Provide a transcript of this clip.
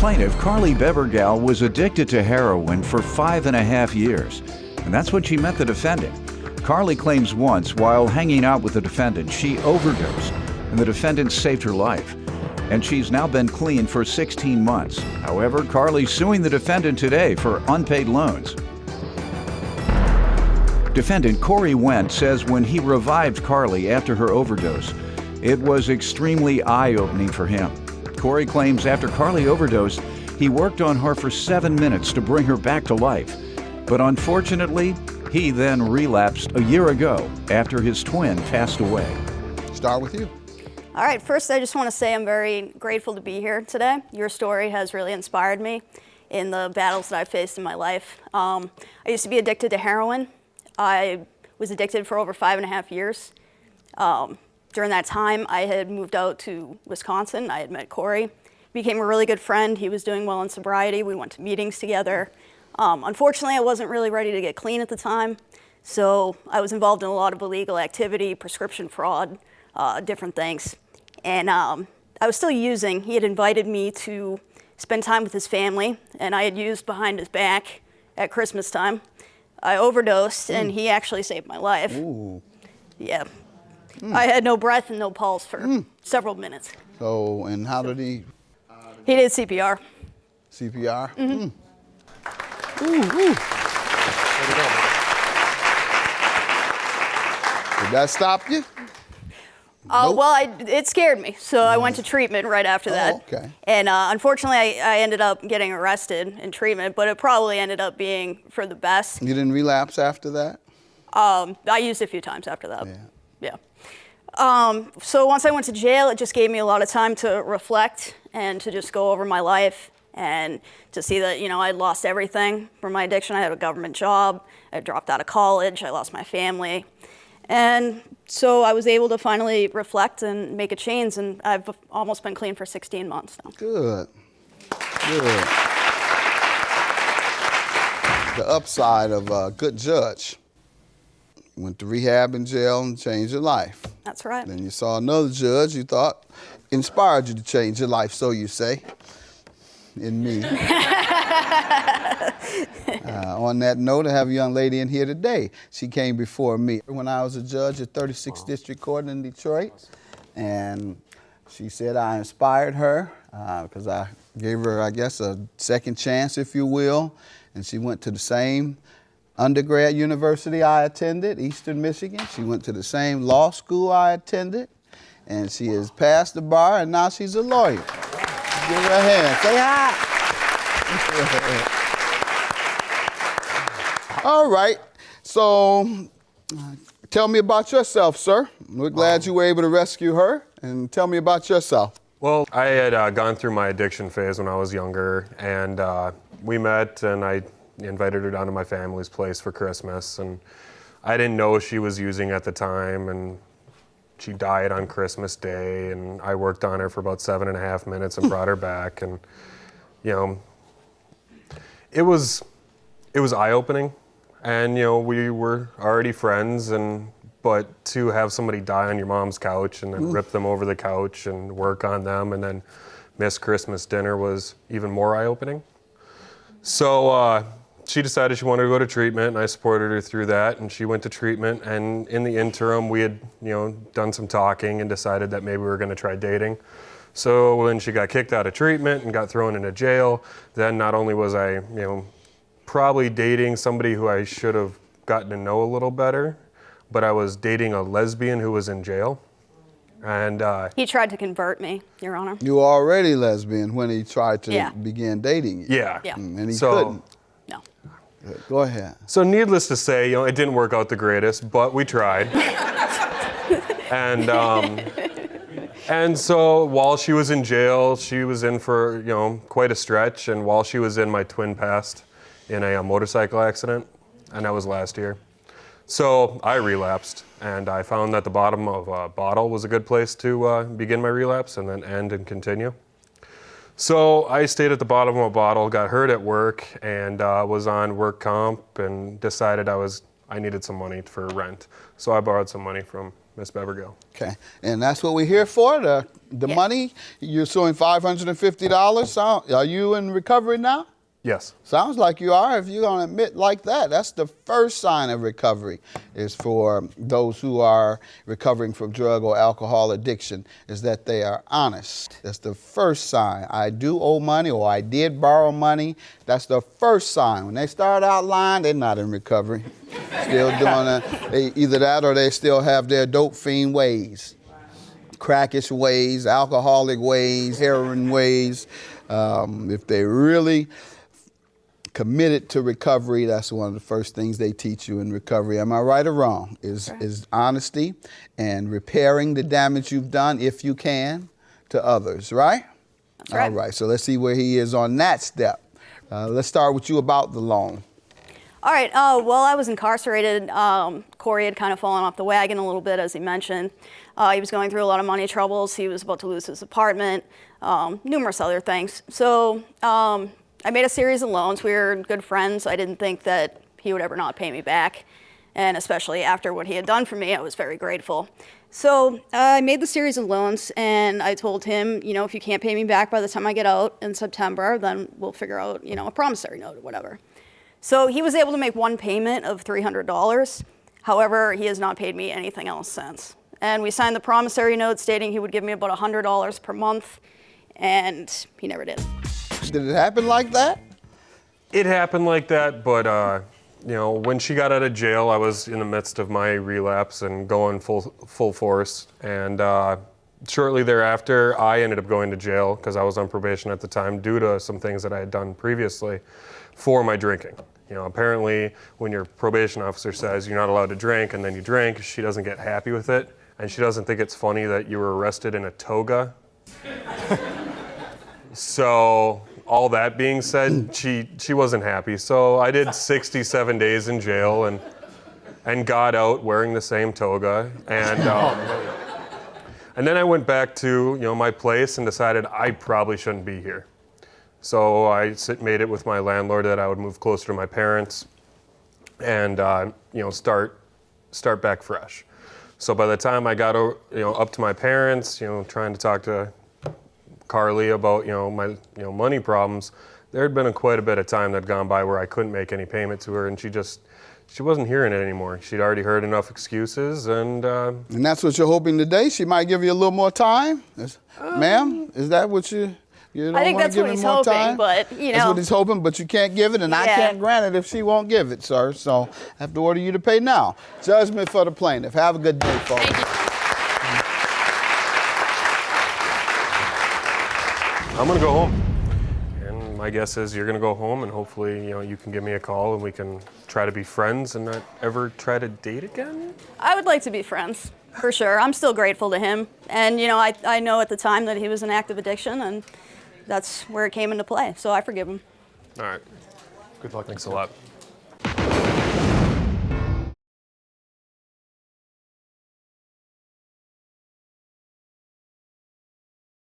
plaintiff, Carly Bebergal, was addicted to heroin for 5.5 years, and that's what she met the defendant. Carly claims once, while hanging out with the defendant, she overdosed, and the defendant saved her life. And she's now been clean for 16 months. However, Carly's suing the defendant today for unpaid loans. Defendant Corey Wendt says when he revived Carly after her overdose, it was extremely eye-opening for him. Corey claims after Carly overdosed, he worked on her for 7 minutes to bring her back to life. But unfortunately, he then relapsed a year ago after his twin passed away. Start with you. All right, first I just want to say I'm very grateful to be here today. Your story has really inspired me in the battles that I've faced in my life. I used to be addicted to heroin. I was addicted for over 5.5 years. During that time, I had moved out to Wisconsin. I had met Corey, became a really good friend. He was doing well in sobriety. We went to meetings together. Unfortunately, I wasn't really ready to get clean at the time, so I was involved in a lot of illegal activity, prescription fraud, different things. And I was still using. He had invited me to spend time with his family, and I had used behind his back at Christmas time. I overdosed, and he actually saved my life. Ooh. Yeah. I had no breath and no pulse for several minutes. So, and how did he? He did CPR. CPR? Mm-hmm. Did that stop you? Nope. Well, it scared me, so I went to treatment right after that. Okay. And unfortunately, I ended up getting arrested in treatment, but it probably ended up being for the best. You didn't relapse after that? I used it a few times after that. Yeah. So once I went to jail, it just gave me a lot of time to reflect and to just go over my life and to see that, I'd lost everything from my addiction. I had a government job. I dropped out of college. I lost my family. And so I was able to finally reflect and make a change, and I've almost been clean for 16 months now. Good. Good. The upside of a good judge. Went to rehab in jail and changed your life. That's right. Then you saw another judge you thought inspired you to change your life, so you say, in me. On that note, I have a young lady in here today. She came before me when I was a judge at 36th District Court in Detroit, and she said I inspired her because I gave her, I guess, a second chance, if you will, and she went to the same undergrad university I attended, Eastern Michigan. She went to the same law school I attended, and she has passed the bar, and now she's a lawyer. Give her a hand. Say hi. All right. So tell me about yourself, sir. We're glad you were able to rescue her, and tell me about yourself. Well, I had gone through my addiction phase when I was younger, and we met, and I invited her down to my family's place for Christmas, and I didn't know she was using at the time, and she died on Christmas Day, and I worked on her for about 7.5 minutes and brought her back, and it was eye-opening, and we were already friends, but to have somebody die on your mom's couch and then rip them over the couch and work on them and then miss Christmas dinner was even more eye-opening. So she decided she wanted to go to treatment, and I supported her through that, and she went to treatment, and in the interim we had done some talking and decided that maybe we were going to try dating. So when she got kicked out of treatment and got thrown into jail, then not only was I probably dating somebody who I should have gotten to know a little better, but I was dating a lesbian who was in jail. And He tried to convert me, Your Honor. You were already lesbian when he tried to begin dating you. Yeah. And he couldn't. No. Go ahead. So needless to say, it didn't work out the greatest, but we tried. And so while she was in jail, she was in for quite a stretch, and while she was in, my twin passed in a motorcycle accident, and that was last year. So I relapsed, and I found that the bottom of a bottle was a good place to begin my relapse and then end and continue. So I stayed at the bottom of a bottle, got hurt at work, and was on work comp, and decided I needed some money for rent. So I borrowed some money from Miss Bevergill. Okay, and that's what we're here for, the Yeah. money. You're suing $550. Are you in recovery now? Yes. Sounds like you are. If you're going to admit like that, that's the first sign of recovery, is for those who are recovering from drug or alcohol addiction, is that they are honest. That's the first sign. I do owe money, or I did borrow money. That's the first sign. When they start out lying, they're not in recovery. Still doing either that, or they still have their dope fiend ways, crackish ways, alcoholic ways, heroin ways. If they really committed to recovery, that's one of the first things they teach you in recovery. Am I right or wrong? Is honesty and repairing the damage you've done, if you can, to others, right? That's right. All right, so let's see where he is on that step. Let's start with you about the loan. All right, while I was incarcerated, Corey had kind of fallen off the wagon a little bit, as he mentioned. He was going through a lot of money troubles. He was about to lose his apartment, numerous other things. So I made a series of loans. We were good friends. I didn't think that he would ever not pay me back. And especially after what he had done for me, I was very grateful. So I made the series of loans, and I told him, you know, if you can't pay me back by the time I get out in September, then we'll figure out, you know, a promissory note or whatever. So he was able to make one payment of $300. However, he has not paid me anything else since. And we signed the promissory note stating he would give me about $100 per month, and he never did. Did it happen like that? It happened like that, but you know, when she got out of jail, I was in the midst of my relapse and going full force. And shortly thereafter, I ended up going to jail because I was on probation at the time due to some things that I had done previously for my drinking. You know, apparently when your probation officer says you're not allowed to drink and then you drink, she doesn't get happy with it. And she doesn't think it's funny that you were arrested in a toga. So all that being said, she wasn't happy. So I did 67 days in jail and got out wearing the same toga. And then I went back to, you know, my place and decided I probably shouldn't be here. So I made it with my landlord that I would move closer to my parents and you know, start back fresh. So by the time I got, you know, up to my parents, you know, trying to talk to Carly about, you know, my money problems, there had been quite a bit of time that had gone by where I couldn't make any payment to her, and she wasn't hearing it anymore. She'd already heard enough excuses, and that's what you're hoping today? She might give you a little more time? Ma'am, is that what you don't I think want that's to give what him he's more hoping, time? but, you know. That's what he's hoping, but you can't give it, and I Yeah. can't grant it if she won't give it, sir. So I have to order you to pay now. Judgment for the plaintiff. Have a good day, folks. Thank you. I'm gonna go home. And my guess is you're gonna go home, and hopefully, you know, you can give me a call and we can try to be friends and not ever try to date again. I would like to be friends, for sure. I'm still grateful to him. And, you know, I know at the time that he was in active addiction, and that's where it came into play. So I forgive him. All right. Good luck. Thanks a lot.